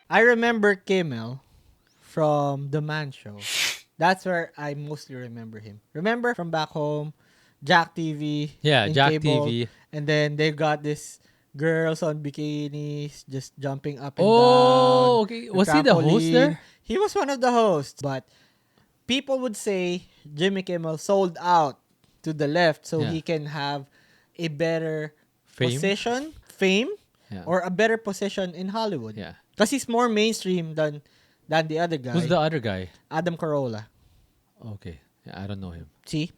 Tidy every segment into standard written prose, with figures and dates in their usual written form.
I remember Kimmel from The Man Show. That's where I mostly remember him. Remember from back home, Jack TV Yeah, in Jack cable, TV. and then they got this girls on bikinis just jumping up and down Oh, okay. the Was he the host trampoline. there? He was one of the hosts, but people would say Jimmy Kimmel sold out to the left so Yeah. he can have a better Fame. fame, Yeah. or a better position in Hollywood. Yeah. Because he's more mainstream than the other Who's guy, the other guy? Adam Carolla. Okay. Yeah, I don't know him. See?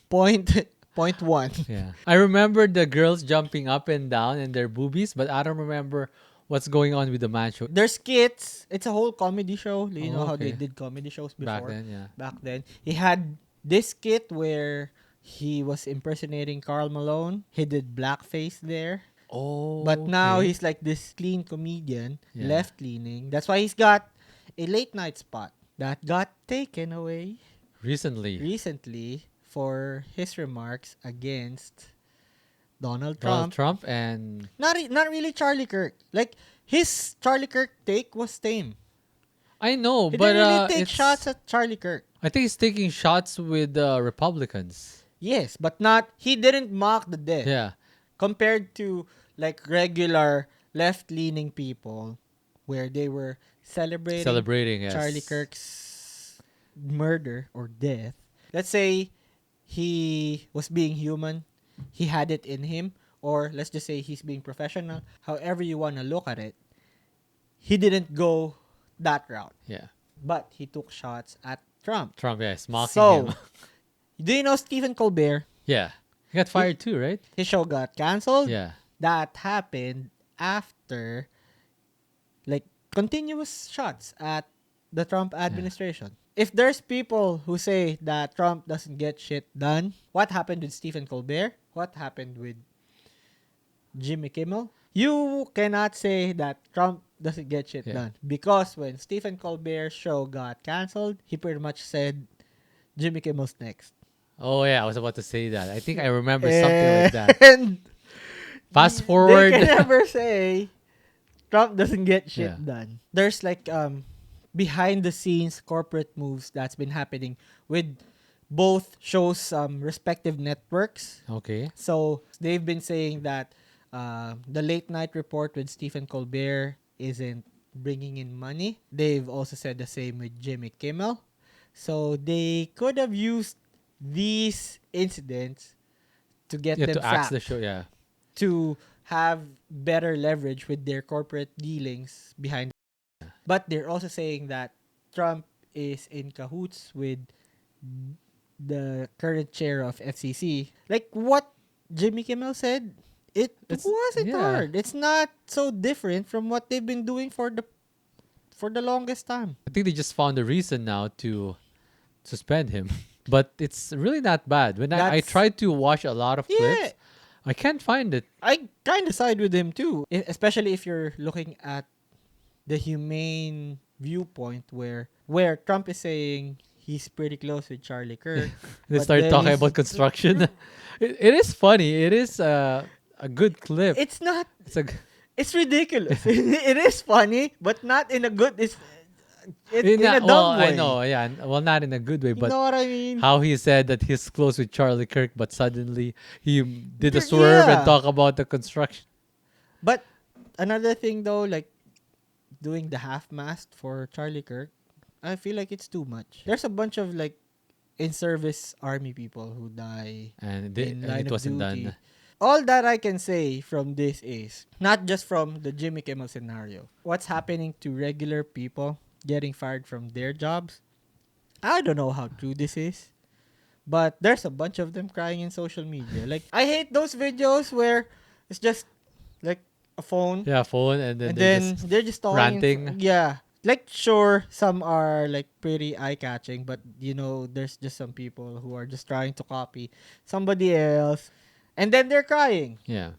Point point one. Yeah. I remember the girls jumping up and down in their boobies, but I don't remember what's going on with the man show. There's skits. It's a whole comedy show. You know Oh, how they okay. did comedy shows Back before? then, yeah. Back then. He had this skit where he was impersonating Carl Malone. He did blackface there. But Oh, now okay. he's like this clean comedian, Yeah. left leaning. That's why he's got a late night spot that got taken away Recently, recently for his remarks against Donald Donald Trump. Trump and Not really Charlie Kirk. Like his Charlie Kirk take was tame. I know, He but didn't really take it's shots at Charlie Kirk. I think he's taking shots with Republicans. Yes, but not he didn't mock the dead Yeah, compared to like regular left-leaning people where they were celebrating celebrating. Charlie Yes. Kirk's murder or death. Let's say he was being human, he had it in him, or let's just say he's being professional. However you want to look at it, he didn't go that route, Yeah. but he took shots at Trump. Trump, yes, mocking So, him. do you know Stephen Colbert? Yeah. He got fired too, right? His show got canceled. Yeah. That happened after like continuous shots at the Trump Yeah. administration. If there's people who say that Trump doesn't get shit done, what happened with Stephen Colbert? What happened with Jimmy Kimmel? You cannot say that Trump doesn't get shit Yeah. done because when Stephen Colbert's show got canceled, he pretty much said Jimmy Kimmel's next. Oh yeah, I was about to say that. I think I remember something like that. And Fast they forward. can never say Trump doesn't get shit Yeah. done. There's like behind the scenes corporate moves that's been happening with both shows respective networks. Okay. So they've been saying that the late night report with Stephen Colbert isn't bringing in money. They've also said the same with Jimmy Kimmel. So they could have used these incidents to get Yeah, them to axe the sacked, show. Yeah. to have better leverage with their corporate dealings behind. But they're also saying that Trump is in cahoots with the current chair of FCC. Like what Jimmy Kimmel said, it It's wasn't yeah. hard. It's not so different from what they've been doing for the longest time. I think they just found a reason now to suspend him. But it's really not bad. When I That's tried to watch a lot of yeah. clips, I can't find it. I kind of side with him too, especially if you're looking at the humane viewpoint where Trump is saying he's pretty close with Charlie Kirk, They but started then talking he's about construction. It is funny. It is a good clip. it's not It's a it's ridiculous. It is funny, but not in a good in a dumb well, way. I know, yeah. Well, not in a good way, You but know what I mean? how he said that he's close with Charlie Kirk, but suddenly he did a swerve and Yeah. talk about the construction. But another thing though, like doing the half mast for Charlie Kirk, I feel like it's too much. There's a bunch of like in service army people who die in And line it of wasn't duty. done. All that I can say from this is not just from the Jimmy Kimmel scenario. What's happening to regular people getting fired from their jobs? I don't know how true this is, but there's a bunch of them crying in social media. Like I hate those videos where it's just like a phone Yeah, phone, and then and they then just they're just talking. ranting. Yeah. Like sure, some are like pretty eye catching, but you know, there's just some people who are just trying to copy somebody else, and then they're crying, Yeah.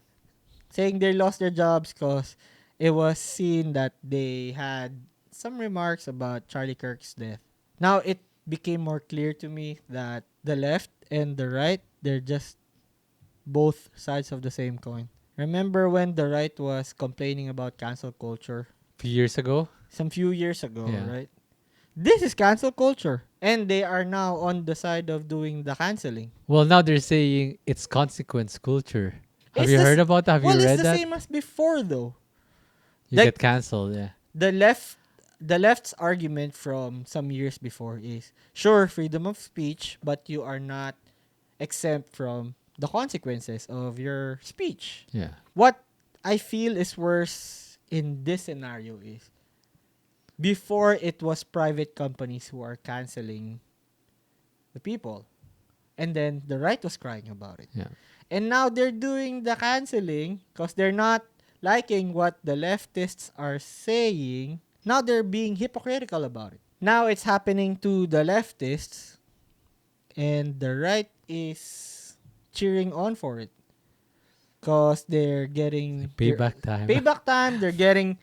saying they lost their jobs because it was seen that they had some remarks about Charlie Kirk's death. Now it became more clear to me that the left and the right, they're just both sides of the same coin. Remember when the right was complaining about cancel culture few years ago. some few years ago, Yeah. right? This is cancel culture. And they are now on the side of doing the canceling. Well, now they're saying it's consequence culture. Have It's you the heard s- about that? Have you well, it's read the that? same as before though. You Like get canceled. Yeah. the left the left's argument from some years before is sure freedom of speech, but you are not exempt from the consequences of your speech. Yeah. What I feel is worse in this scenario is before it was private companies who are canceling the people. And then the right was crying about it. Yeah. And now they're doing the canceling because they're not liking what the leftists are saying. Now they're being hypocritical about it. Now it's happening to the leftists, and the right is cheering on for it because they're getting their Payback time. payback time. They're getting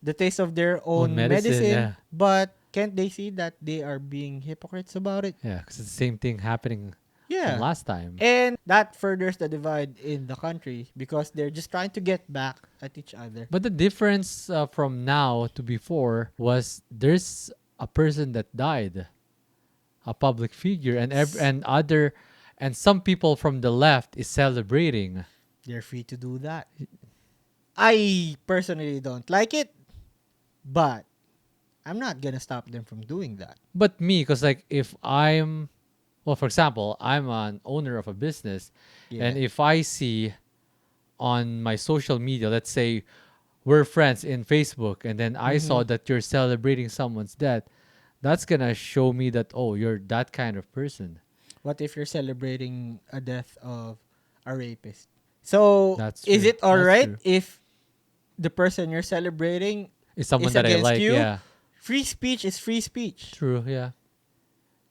the taste of their Own own medicine. medicine. Yeah. But can't they see that they are being hypocrites about it? Yeah. Because it's the same thing happening Yeah. from last time. And that furthers the divide in the country because they're just trying to get back at each other. But the difference from now to before was there's a person that died, a public figure, and some people from the left is celebrating. They're free to do that. I personally don't like it, but I'm not gonna stop them from doing that. But me, because like if I'm, well, for example, I'm an owner of a business, Yeah. and if I see on my social media, let's say we're friends in Facebook, and then I saw that you're celebrating someone's death, that's gonna show me that, oh, you're that kind of person. What if you're celebrating a death of a rapist? So That's is true. it all That's right true. if the person you're celebrating It's someone is that I against like. you? Yeah, Free speech is free speech. true. Yeah,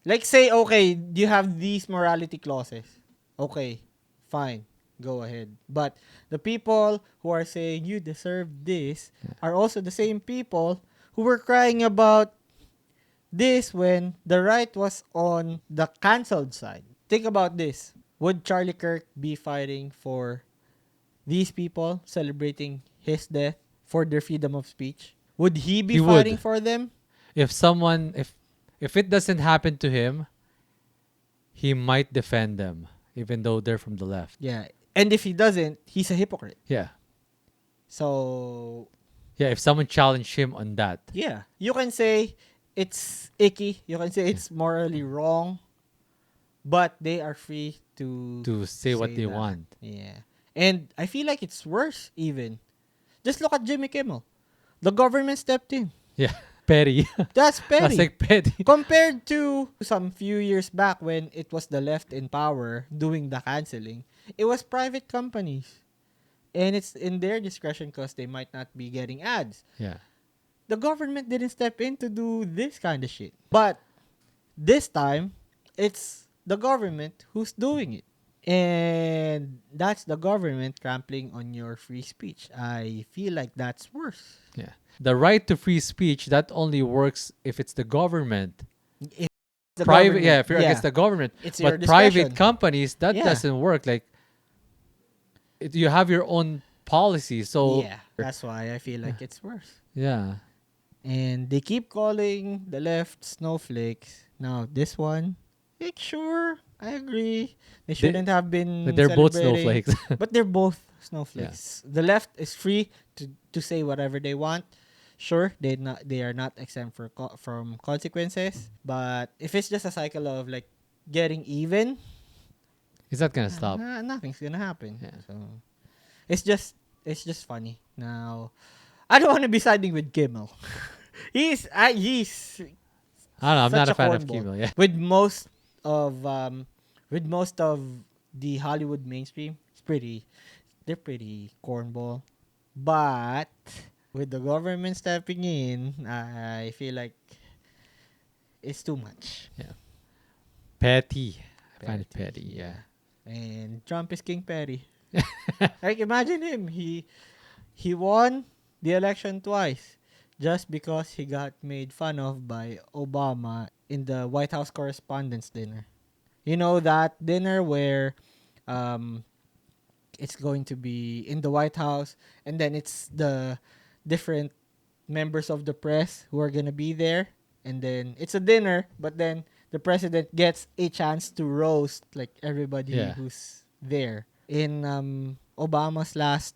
Like say, okay, you have these morality clauses. Okay, fine, go ahead. But the people who are saying you deserve this are also the same people who were crying about this when the right was on the cancelled side. Think about this. Would Charlie Kirk be fighting for these people celebrating his death for their freedom of speech? Would he be He fighting would. for them? If someone, if it doesn't happen to him, he might defend them, even though they're from the left. Yeah. And if he doesn't, he's a hypocrite. Yeah, So, yeah. If someone challenged him on that, yeah. You can say it's icky. You can say it's morally wrong. But they are free to say what they that. want. Yeah. And I feel like it's worse even. Just look at Jimmy Kimmel. The government stepped in. Yeah, petty. That's petty. That's like petty. Compared to some few years back when it was the left in power doing the canceling, it was private companies. And it's in their discretion because they might not be getting ads. Yeah, The government didn't step in to do this kind of shit. But this time, it's the government who's doing it. And that's the government trampling on your free speech. I feel like that's worse. yeah. The right to free speech that only works if it's the government. If the Private, government- yeah. If you're against the government, It's your but private discretion. companies that Yeah. doesn't work. Like you have your own policy, so Yeah, that's why I feel like it's worse. yeah. And they keep calling the left snowflakes. Now, this one, like, sure, I agree. They shouldn't have been But they're both celebrating. snowflakes. But they're both snowflakes. The left is free to say whatever they want. Sure, they are not exempt from consequences. But if it's just a cycle of like getting even, Is that gonna stop? nothing's gonna happen. Yeah. So it's just funny. Now, I don't want to be siding with Kimmel. he's I don't know. I'm such not a a fan of cornball. Kimmel. Yeah. with most of the Hollywood mainstream. They're pretty cornball. But with the government stepping in, I feel like it's too much. Petty. I find it petty. Yeah. And Trump is King Petty. Like imagine him. He won the election twice just because he got made fun of by Obama in the White House Correspondents' Dinner. You know that dinner where it's going to be in the White House and then it's the different members of the press who are gonna be there, and then it's a dinner, but then the president gets a chance to roast like everybody Yeah. who's there. In Obama's last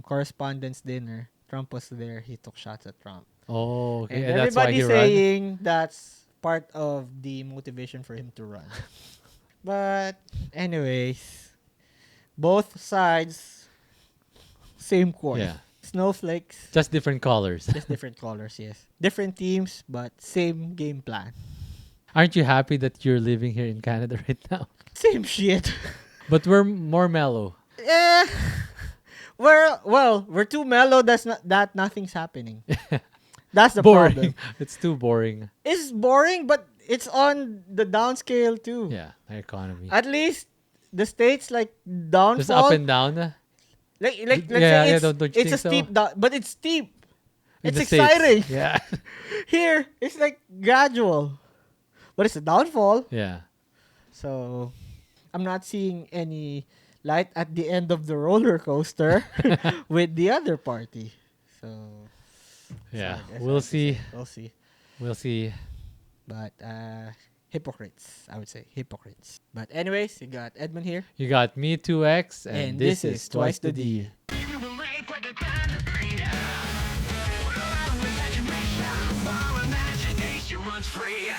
correspondence dinner, Trump was there. He took shots at Trump, Oh, okay. and And that's why he everybody's ran. saying that's part of the motivation for him to run. But anyways, both sides, same coin. Yeah. Snowflakes, Just different colors. just different colors, yes. Different teams, but same game plan. Aren't you happy that you're living here in Canada right now? Same shit. But we're more mellow. Eh, we're too mellow. That nothing's happening. That's the Boring. problem. It's too boring. It's boring, but it's on the downscale too. Yeah, our economy. At least the states like Just downfall. up and down. Like let's Yeah, say yeah, it's, don't you it's a think so? steep down, but it's steep. In It's the States. exciting. Yeah. Here it's like gradual, but it's a downfall. Yeah. So I'm not seeing any light at the end of the roller coaster with the other party. So Yeah. that's We'll hard to see. say. We'll see. We'll see. But hypocrites, I would say hypocrites. But anyways, you got Edmund here, You got me 2X and, and this is twice the D. Imagination runs free.